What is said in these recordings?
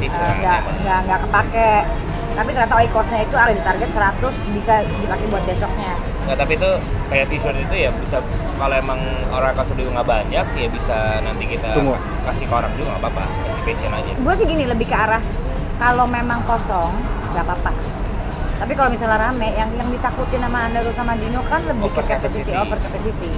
nggak kepake. Tapi ternyata oi cost-nya itu ada di target 100 bisa dipakai buat besoknya. Nggak, tapi itu kayak t-shirt itu ya bisa kalau emang orang kasih nggak banyak ya bisa nanti kita kasih ke orang juga nggak apa-apa, fashion aja. Gue sih gini, lebih ke arah kalau memang kosong nggak apa-apa. Tapi kalau misalnya rame, yang ditakutin sama Anda tuh sama Dino kan lebih ke capacity, over capacity.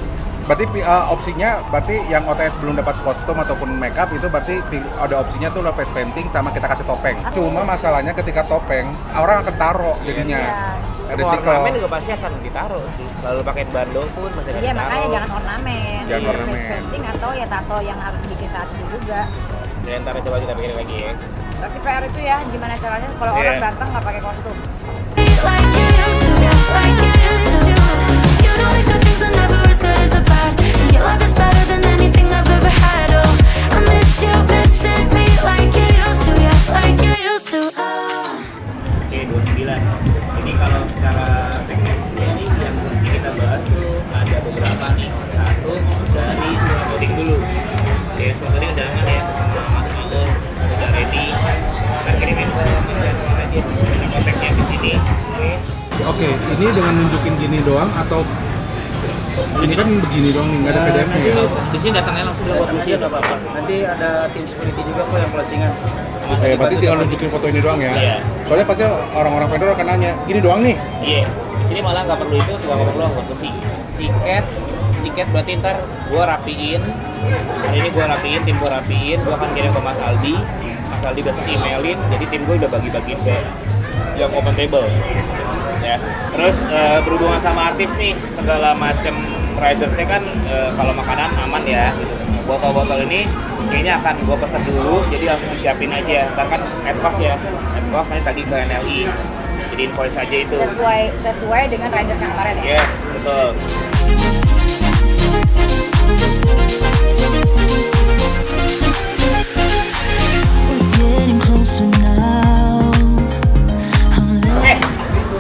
Berarti opsinya, berarti yang OTS belum dapat kostum ataupun makeup itu berarti ada opsinya tuh lo face painting sama kita kasih topeng. Cuma masalahnya ketika topeng, orang akan taruh jadinya. Ada ornamen juga pasti akan ditaruh sih. Lalu pakai bando pun masih akan Iya, makanya jangan ornamen. Jangan ornamen. Face painting atau ya tato yang harus bikin saat itu juga. Ya, ntar coba kita pikirin lagi ya. Berarti PR itu ya, gimana caranya kalau orang datang nggak pakai kostum. Oke, 29. Ini kalau secara teknisnya ini yang mesti kita bahas tuh ada beberapa nih. Satu dari coding dulu. Oke, tadi undangan ya. Mas Males udah ready. Kita kirimin ini kontaknya di sini. Oke, ini dengan nunjukin gini doang atau ini kan begini doang nih, nggak ada PDF-nya ya? Di sini datangnya langsung buat Iya, nggak apa-apa. Nanti ada tim security juga kok yang closingan. Berarti tinggal nunjukin foto ini doang ya? Iya. Soalnya pasti orang-orang vendor akan nanya, gini doang nih? Iya. Di sini malah nggak perlu itu, cuma nggak perlu buat pusing. Tiket berarti ntar gua rapiin. Hari ini gua rapiin, tim gua rapiin. Gua akan kirim ke Mas Aldi. Mas Aldi besok emailin. Jadi tim gua udah bagi-bagi ke yang open table. Ya. Terus berhubungan sama artis nih, segala macam ridersnya kan kalau makanan aman ya. Gitu. Botol-botol ini kayaknya akan gua pesan dulu, jadi langsung siapin aja. Ntar kan advance ya, advance nanti tadi ke NLI. Jadi invoice aja itu. Sesuai dengan riders yang kemarin ya. Yes, betul. Oke,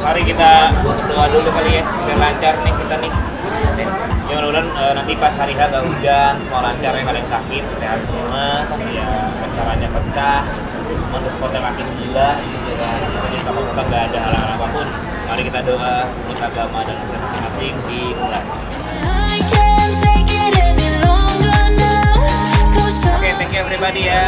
mari kita berdoa dulu kali ya, biar lancar nih kita nih. Ya mudah-mudahan nanti pas hari H gak hujan, semua lancar ya, kalian sakit, sehat semua, ya acaranya pecah, spotnya makin gila, gitu kan. Jadi kalau kita nggak ada halangan apapun, mari kita doa untuk agama dan kita masing-masing dimulai. Oke, thank you everybody ya.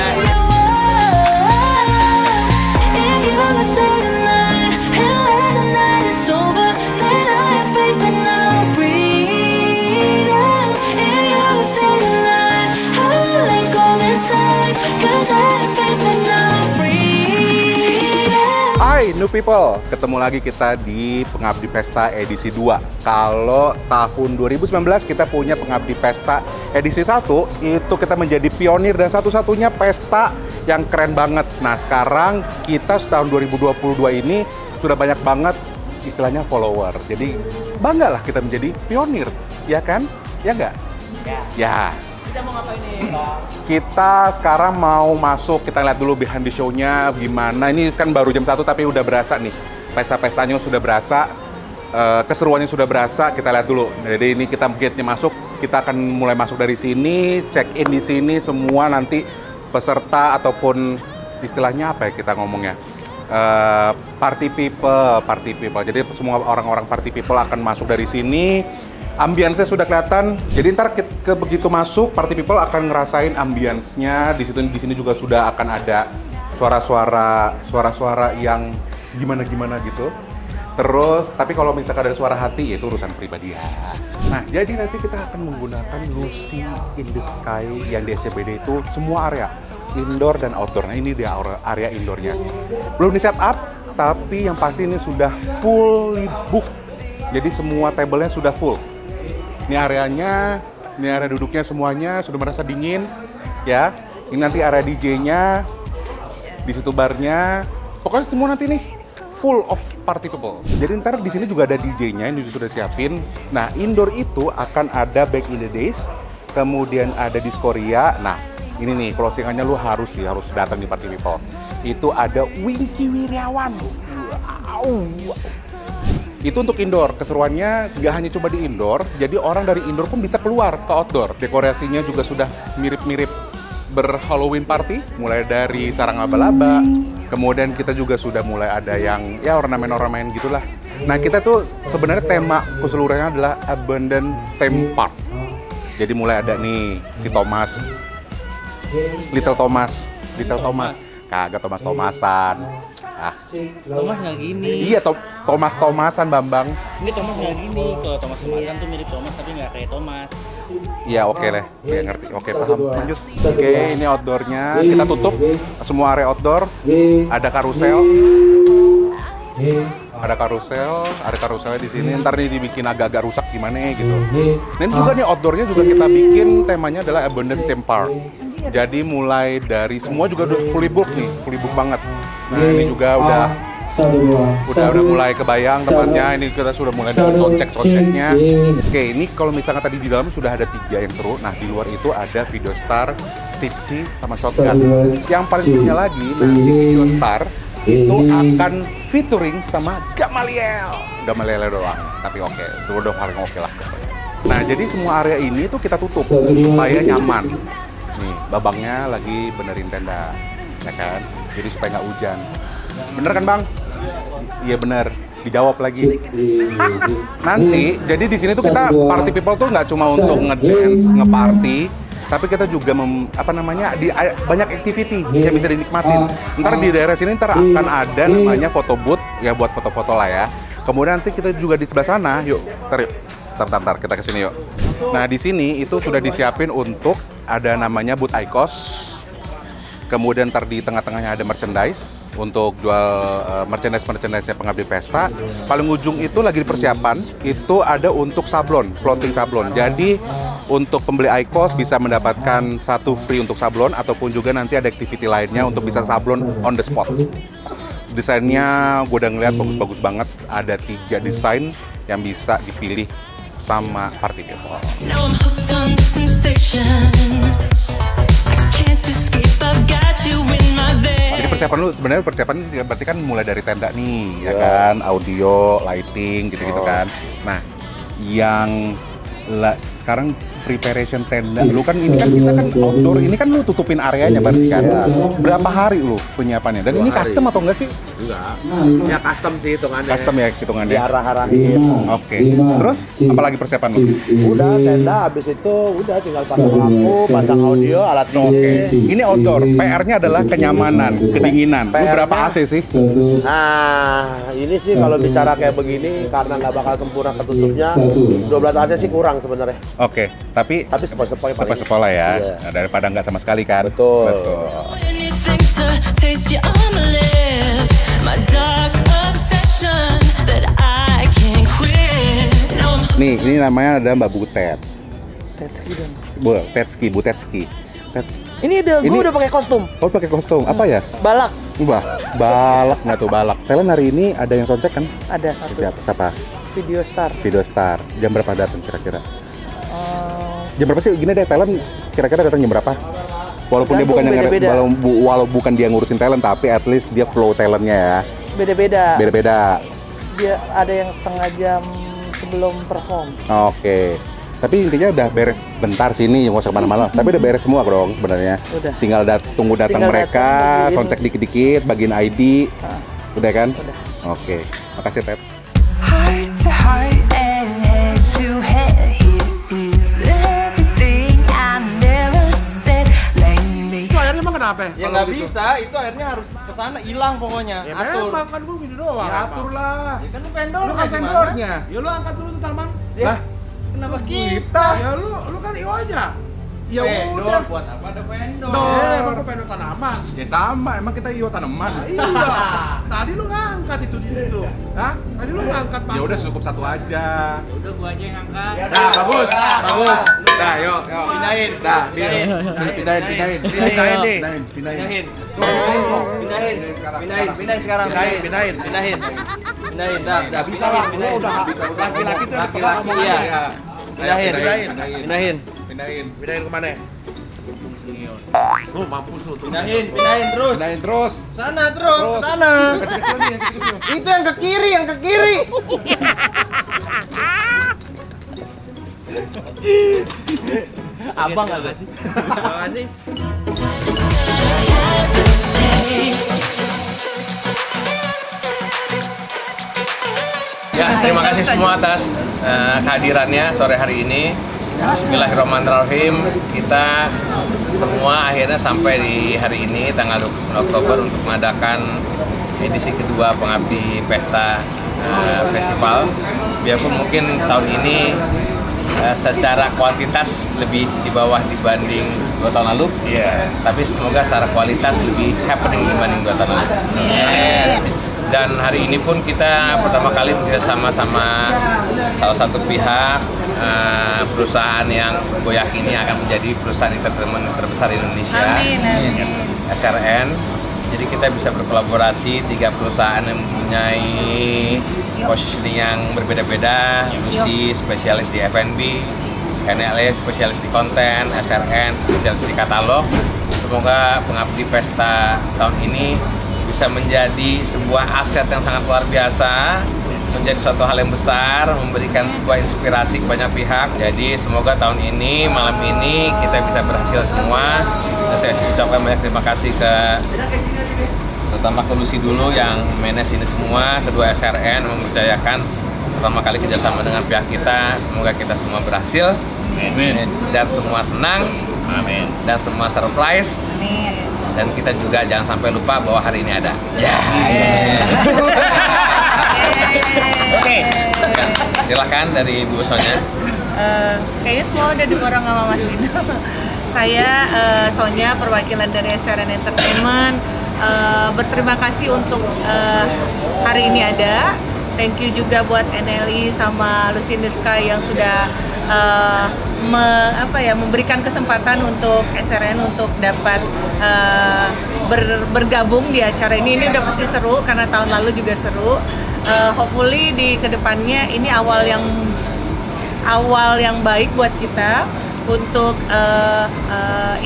Hai new people, ketemu lagi kita di Pengabdi Pesta edisi 2. Kalau tahun 2019 kita punya Pengabdi Pesta edisi 1, itu kita menjadi pionir dan satu-satunya pesta yang keren banget. Nah sekarang kita tahun 2022 ini sudah banyak banget istilahnya follower. Jadi banggalah kita menjadi pionir, ya kan? Ya nggak? Ya. Kita mau ngapain nih, Bang? Kita sekarang mau masuk, kita lihat dulu behind the show-nya gimana. Ini kan baru jam 1 tapi udah berasa nih. Pesta-pestanya sudah berasa, keseruannya sudah berasa. Kita lihat dulu. Jadi ini kita gate-nya masuk, kita akan mulai masuk dari sini, check in di sini, semua nanti peserta ataupun istilahnya apa ya kita ngomongnya? Party people. Jadi semua orang-orang party people akan masuk dari sini. Ambience-nya sudah kelihatan. Jadi ntar begitu masuk, party people akan ngerasain ambience-nya. Di sini juga sudah akan ada suara-suara yang gimana gitu. Terus, tapi kalau misalkan ada suara hati, ya itu urusan pribadi ya. Nah, jadi nanti kita akan menggunakan Lucy in the Sky yang di SCBD itu semua area, indoor dan outdoor. Nah, ini dia area indoornya. Belum di setup, tapi yang pasti ini sudah fully book. Jadi semua table-nya sudah full. Ini areanya, ini area duduknya semuanya sudah merasa dingin, ya. Ini nanti area DJ-nya, di situ barnya, pokoknya semua nanti nih full of party people. Jadi ntar di sini juga ada DJ-nya yang sudah siapin. Nah, indoor itu akan ada Back in the Days, kemudian ada Diskoria. Nah, ini nih closingannya lu harus datang di party people. Itu ada Wingky Wiryawan. Wow. Itu untuk indoor, keseruannya nggak hanya cuma di indoor, jadi orang dari indoor pun bisa keluar ke outdoor. Dekorasinya juga sudah mirip-mirip ber-Halloween party, mulai dari sarang laba-laba, kemudian kita juga sudah mulai ada yang ya ornamen-ornamen gitulah. Nah kita tuh sebenarnya tema keseluruhannya adalah Abandoned Theme Park. Jadi mulai ada nih si Thomas, Little Thomas, kagak Thomasan. Ah, Thomas nggak gini. iya Thomasan Bambang. Ini Thomas nggak gini. Kalau Thomasan tuh mirip Thomas tapi nggak kayak Thomas. Iya oke lah, ya ngerti. Oke paham. Lanjut. Oke ini outdoornya kita tutup semua area outdoor. Ada karusel. Ada karuselnya di sini. Ntar nih dibikin agak-agak rusak gimana gitu. Nah ini juga nih outdoornya juga kita bikin temanya adalah Abandoned Theme Park. Jadi mulai dari semua juga udah fully book banget. Nah ini juga udah mulai kebayang tempatnya. Ini kita sudah mulai dengan soundchecknya. Oke ini kalau misalnya tadi di dalam sudah ada 3 yang seru. Nah di luar itu ada Video Star, Stitchy, sama Shotgun. Yang paling serunya lagi nanti Video Star itu akan featuring sama Gamaliel doang. Tapi oke, itu udah paling oke lah. Nah jadi semua area ini tuh kita tutup supaya nyaman. Nih babangnya lagi benerin tenda, ya kan? Jadi supaya nggak hujan. Bener kan bang? Iya bener. Dijawab lagi. Nanti jadi di sini tuh kita party people tuh nggak cuma untuk ngedance, ngeparty, tapi kita juga banyak activity yang bisa dinikmatin. Ntar di daerah sini akan ada namanya photo booth ya buat foto-foto lah ya. Kemudian nanti kita juga di sebelah sana, yuk. Ntar kita ke sini yuk. Nah di sini itu sudah disiapin untuk ada namanya booth IQOS. Kemudian ntar di tengah-tengahnya ada merchandise untuk jual merchandise-nya pengabdi pesta. Paling ujung itu lagi di persiapan, itu ada untuk sablon, floating sablon. Jadi untuk pembeli IQOS bisa mendapatkan 1 free untuk sablon, ataupun juga nanti ada activity lainnya untuk bisa sablon on the spot. Desainnya gue udah ngeliat bagus-bagus banget. Ada 3 desain yang bisa dipilih sama party people. Jadi sebenarnya persiapan berarti kan mulai dari tenda nih, ya kan, audio, lighting, gitu-gitu kan. Nah, yang sekarang preparation tenda, lu kan ini kan kita kan outdoor, ini kan lu tutupin areanya berarti kan. Berapa hari lu penyiapannya? Dan ini custom atau enggak sih? Enggak. Ya custom sih hitungannya. Custom ya hitungannya. Diarah-arahin. Oke. Terus apalagi persiapan lu? Udah tenda, habis itu udah tinggal pasang lampu, pasang audio, alat Oke. Ini outdoor. PR-nya adalah kenyamanan, kedinginan. Lu berapa AC sih? Nah, ini sih kalau bicara kayak begini karena nggak bakal sempurna ketutupnya, 12 AC sih kurang sebenarnya. Oke. Tapi sepoi-sepoi sepoi-sepoi ya. Iya. Nah, daripada nggak sama sekali kan. Betul. Nih, ini namanya ada Mbak Butet. Tetski dong. Butetski. Ini gue udah pakai kostum. Oh, pakai kostum. Apa ya? Balak. Balak nggak tuh balak. Talent hari ini ada yang soundcheck kan? Ada satu. Siapa? Video Star. Jam berapa datang kira-kira? Jam berapa sih? Gini deh, talent kira-kira datang jam berapa? Walaupun dia bukan walau bukan dia ngurusin talent, tapi at least dia flow talentnya ya. Beda-beda. Dia ada yang setengah jam sebelum perform. Oke. Tapi intinya udah beres bentar sini, nggak usah kemana-mana. Tapi udah beres semua dong sebenarnya. Udah. Tinggal tunggu datang mereka, soundcheck dikit-dikit, bagiin ID. Udah kan? Udah. Oke. Makasih Ted. Heart to heart and head to head. Here is everything I never said. Lately. Itu airnya emang kenapa? Ya nggak bisa, itu airnya harus ke sana, hilang pokoknya. Ya Atur. memang kan gue gini doang. Ya atur lah. Ya kan lu vendor. Lu kan vendornya. Ya lu angkat dulu tuh tanaman. Lah, kenapa kita? Ya lu kan IO aja. Ya Vendor, udah. buat apa ada vendor? Emang gue vendor tanaman. Ya sama, emang kita IO tanaman. Iya. Tadi lu ngangkat itu di situ. Hah? Tadi lu ngangkat Ya udah cukup satu aja. Ya udah gua aja yang angkat. Nah, bagus. Dah, yuk. Pindahin. Dah, Pindahin. pindahin. Pindahin sekarang. Pindahin. Dah bisa lah. Gua udah laki-laki tuh laki-laki ya. Pindahin kemana? Lu mampus lu. Pindahin terus. Sana terus. Sana. Itu yang ke kiri. Abang nggak sih? Terima kasih. Ya, terima kasih semua atas kehadirannya sore hari ini. Bismillahirrahmanirrahim. Kita semua akhirnya sampai di hari ini tanggal 29 Oktober untuk mengadakan edisi kedua Pengabdi Pesta Festival. Biarpun mungkin tahun ini secara kuantitas lebih di bawah dibanding 2 tahun lalu, tapi semoga secara kualitas lebih happening dibanding 2 tahun lalu. Dan hari ini pun kita pertama kali bekerjasama sama salah satu pihak perusahaan yang gue yakini akan menjadi perusahaan entertainment terbesar di Indonesia, SRN. Jadi kita bisa berkolaborasi 3 perusahaan yang mempunyai positioning yang berbeda-beda. Lucy spesialis di F&B, NLA spesialis di konten, SRN spesialis di katalog. Semoga Pengabdi Pesta tahun ini bisa menjadi sebuah aset yang sangat luar biasa, menjadi suatu hal yang besar, memberikan sebuah inspirasi ke banyak pihak. Jadi semoga tahun ini, malam ini kita bisa berhasil semua. Dan saya ucapkan banyak terima kasih terutama ke Lucy dulu yang manage ini semua, kedua SRN mempercayakan pertama kali kerjasama dengan pihak kita. Semoga kita semua berhasil. Amin. Dan semua senang. Amin. Dan semua surprise. Amin. Dan kita juga jangan sampai lupa bahwa hari ini ada. Oke. Silahkan dari Bu Sonya. Kayaknya semua udah diborong sama Mas Dino. Saya Sonya, perwakilan dari SRN Entertainment. Berterima kasih untuk hari ini ada. Thank you juga buat NLI sama Lucy in the Sky yang sudah memberikan kesempatan untuk SRN untuk dapat bergabung di acara ini. Ini udah pasti seru karena tahun lalu juga seru. Hopefully di kedepannya ini awal yang baik buat kita untuk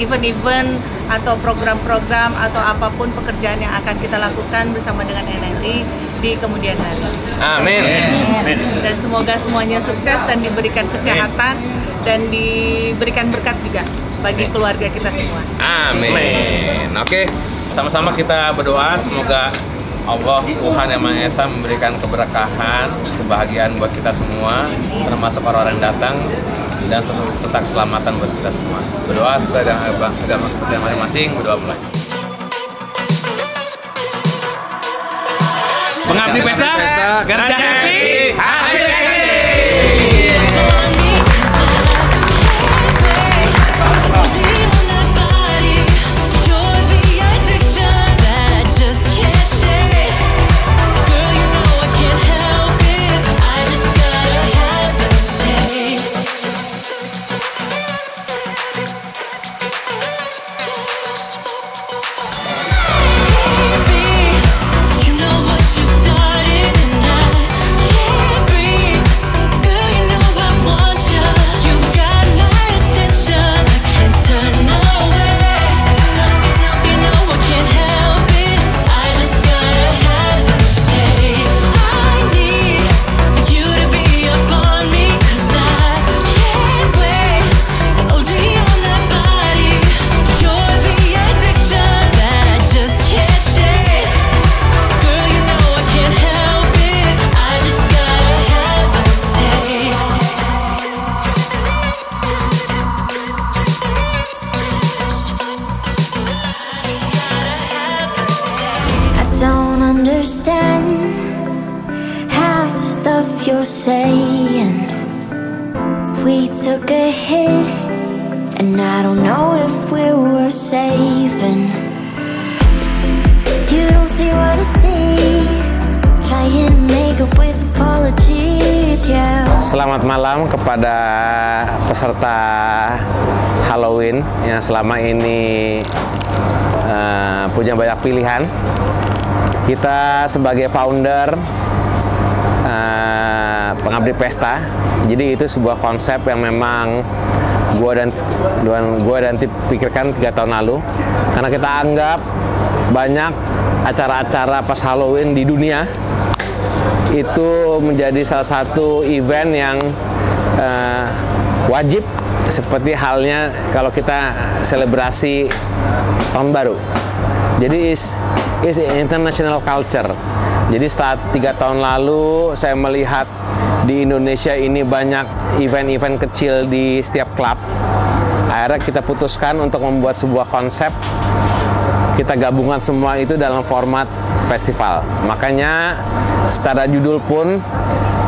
event-event atau program-program atau apapun pekerjaan yang akan kita lakukan bersama dengan NLI di kemudian hari. Amin. Amin. Dan semoga semuanya sukses dan diberikan kesehatan dan diberikan berkat juga bagi keluarga kita semua. Amin. Oke, sama-sama kita berdoa semoga Allah Tuhan Yang Maha Esa memberikan keberkahan, kebahagiaan buat kita semua, termasuk orang-orang yang datang, dan serta keselamatan buat kita semua. Berdoa sesuai dengan agama kita masing-masing. Berdoa mulai. Pengabdi Pesta, kerja happy, hasil happy. You're saying we took a hit, and I don't know if we were saving. You don't see what I see, trying to make up with apologies, yeah. Selamat malam kepada peserta Halloween yang selama ini punya banyak pilihan. Kita sebagai founder Pengabdi Pesta, jadi itu sebuah konsep yang memang gua dan tim pikirkan 3 tahun lalu, karena kita anggap banyak acara-acara pas Halloween di dunia itu menjadi salah satu event yang wajib seperti halnya kalau kita selebrasi tahun baru. Jadi is international culture. Jadi setelah 3 tahun lalu saya melihat di Indonesia ini banyak event-event kecil di setiap klub. Akhirnya kita putuskan untuk membuat sebuah konsep. Kita gabungkan semua itu dalam format festival. Makanya secara judul pun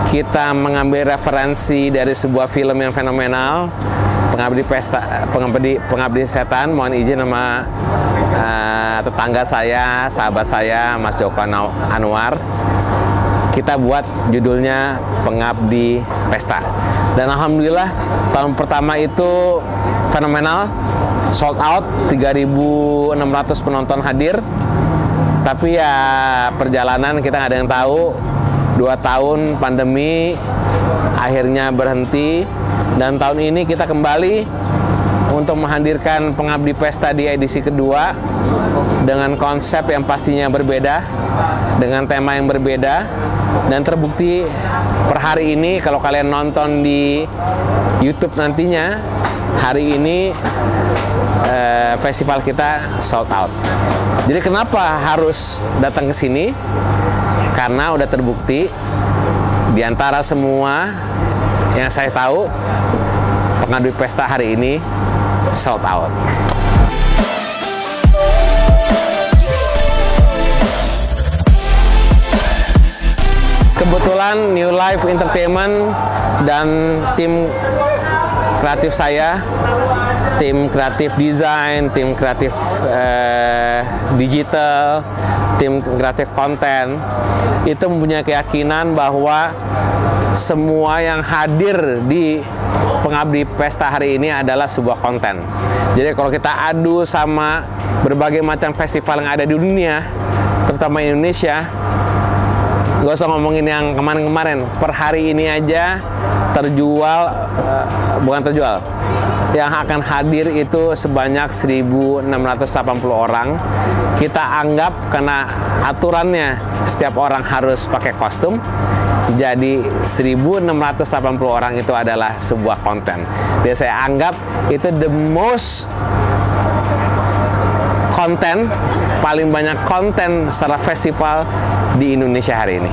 kita mengambil referensi dari sebuah film yang fenomenal, Pengabdi Setan. Mohon izin sama tetangga saya, sahabat saya, Mas Joko Anwar. Kita buat judulnya Pengabdi Pesta. Dan alhamdulillah tahun pertama itu fenomenal, sold out, 3.600 penonton hadir. Tapi ya perjalanan kita nggak ada yang tahu. 2 tahun pandemi akhirnya berhenti, dan tahun ini kita kembali untuk menghadirkan Pengabdi Pesta di edisi kedua dengan konsep yang pastinya berbeda, dengan tema yang berbeda, dan terbukti per hari ini kalau kalian nonton di YouTube nantinya, hari ini festival kita sold out. Jadi kenapa harus datang ke sini? Karena udah terbukti di antara semua yang saya tahu, Pengabdi Pesta hari ini sold out. Kebetulan New Life Entertainment dan tim kreatif saya, tim kreatif desain, tim kreatif digital, tim kreatif konten, itu mempunyai keyakinan bahwa semua yang hadir di Pengabdi Pesta hari ini adalah sebuah konten. Jadi kalau kita adu sama berbagai macam festival yang ada di dunia, terutama Indonesia, nggak usah ngomongin yang kemarin-kemarin, per hari ini aja terjual, yang akan hadir itu sebanyak 1.680 orang. Kita anggap karena aturannya setiap orang harus pakai kostum, jadi 1.680 orang itu adalah sebuah konten. Jadi saya anggap itu the most konten, paling banyak konten secara festival di Indonesia hari ini.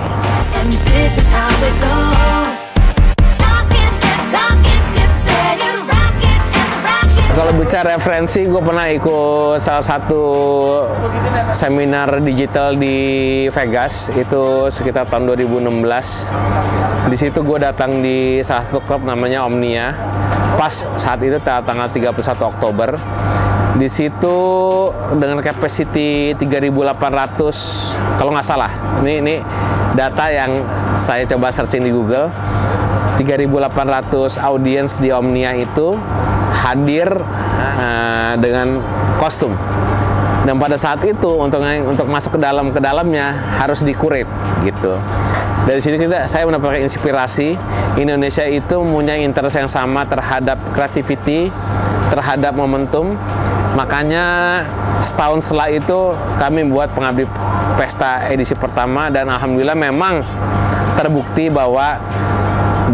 Kalau bicara referensi, gue pernah ikut salah satu seminar digital di Vegas, itu sekitar tahun 2016. Di situ gue datang di salah satu klub namanya Omnia, pas saat itu tanggal 31 Oktober. Di situ dengan capacity 3.800, kalau nggak salah, ini data yang saya coba searching di Google, 3.800 audiens di Omnia itu hadir dengan kostum. Dan pada saat itu untuk masuk ke dalamnya harus dikurate gitu. Dari sini saya mendapatkan inspirasi. Indonesia itu mempunyai interest yang sama terhadap creativity, terhadap momentum. Makanya setahun setelah itu kami buat Pengabdi Pesta edisi pertama, dan alhamdulillah memang terbukti bahwa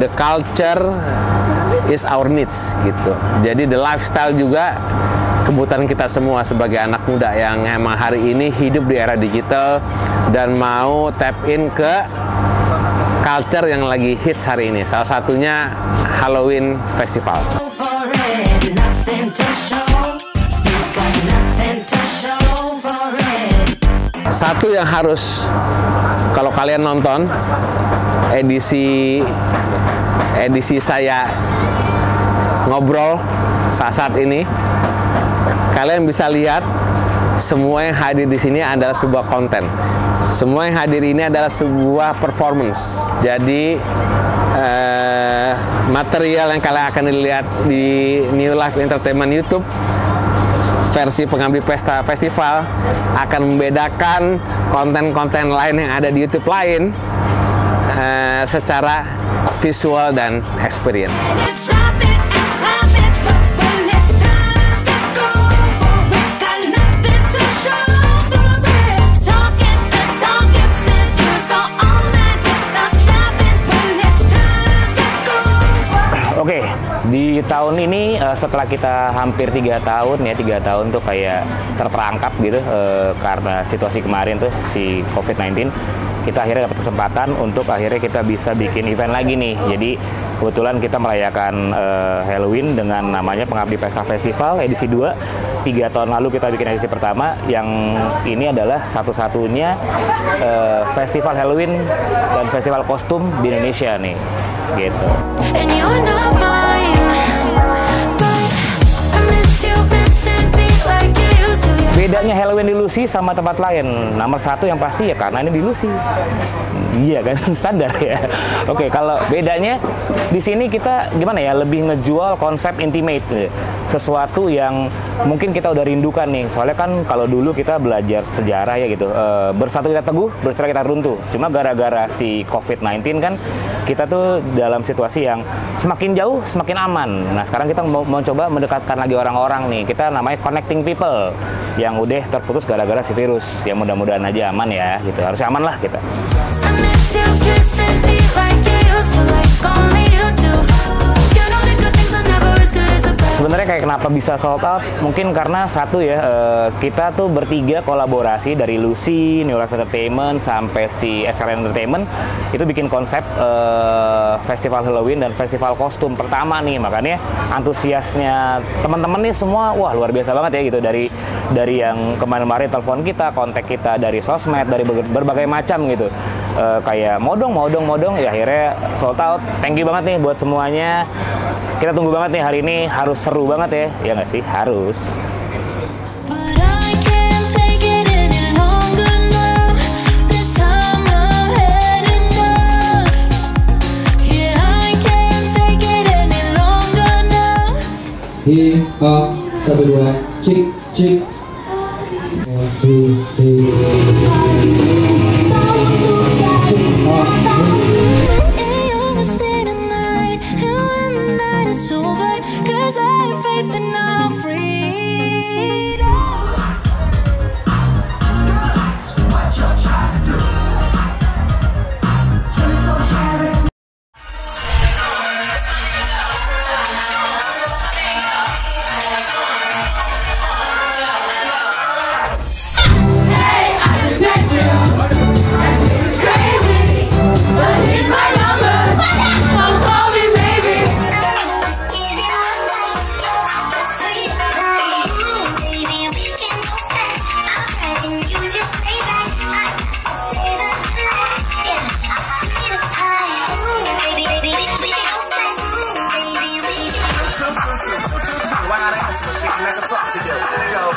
the culture is our needs gitu. Jadi the lifestyle juga kebutuhan kita semua sebagai anak muda yang emang hari ini hidup di era digital dan mau tap in ke culture yang lagi hits hari ini. Salah satunya Halloween Festival. Satu yang harus kalau kalian nonton edisi saya ngobrol saat ini, kalian bisa lihat semua yang hadir di sini adalah sebuah konten. Semua yang hadir ini adalah sebuah performance. Jadi material yang kalian akan lihat di New Life Entertainment YouTube versi Pengabdi Pesta Festival akan membedakan konten-konten lain yang ada di YouTube lain secara visual dan experience. Oke, di di tahun ini setelah kita hampir 3 tahun ya, 3 tahun tuh kayak terperangkap gitu karena situasi kemarin tuh si COVID-19, kita akhirnya dapat kesempatan untuk akhirnya kita bisa bikin event lagi nih. Jadi kebetulan kita merayakan Halloween dengan namanya Pengabdi Pesta Festival edisi 2. 3 tahun lalu kita bikin edisi pertama, yang ini adalah satu-satunya festival Halloween dan festival kostum di Indonesia nih, gitu. Bedanya Halloween di Lucy sama tempat lain, nomor satu yang pasti ya karena ini di Lucy. Iya kan, standar ya. Oke, kalau bedanya di sini kita gimana ya, lebih ngejual konsep intimate, sesuatu yang mungkin kita udah rindukan nih. Soalnya kan kalau dulu kita belajar sejarah ya gitu, bersatu kita teguh, bercerai kita runtuh. Cuma gara-gara si COVID-19 kan kita tuh dalam situasi yang semakin jauh semakin aman. Nah sekarang kita mau coba mendekatkan lagi orang-orang nih. Kita namanya connecting people yang udah terputus gara-gara si virus. Ya mudah-mudahan aja aman ya gitu. Harusnya aman lah kita. Sebenarnya kayak kenapa bisa sold out, mungkin karena satu ya, kita tuh bertiga kolaborasi dari Lucy, New Life Entertainment sampai si SLN Entertainment itu bikin konsep festival Halloween dan festival kostum pertama nih. Makanya antusiasnya teman-teman nih semua wah luar biasa banget ya gitu, dari yang kemarin-kemarin telepon kita, kontak kita dari sosmed, dari berbagai macam gitu. Kayak modong ya, akhirnya sold out. Thank you banget nih buat semuanya. Kita tunggu banget nih hari ini, harus seru banget ya nggak sih? Harus. Hey, 1, 2, cek, cek. 1, 2, Let's go.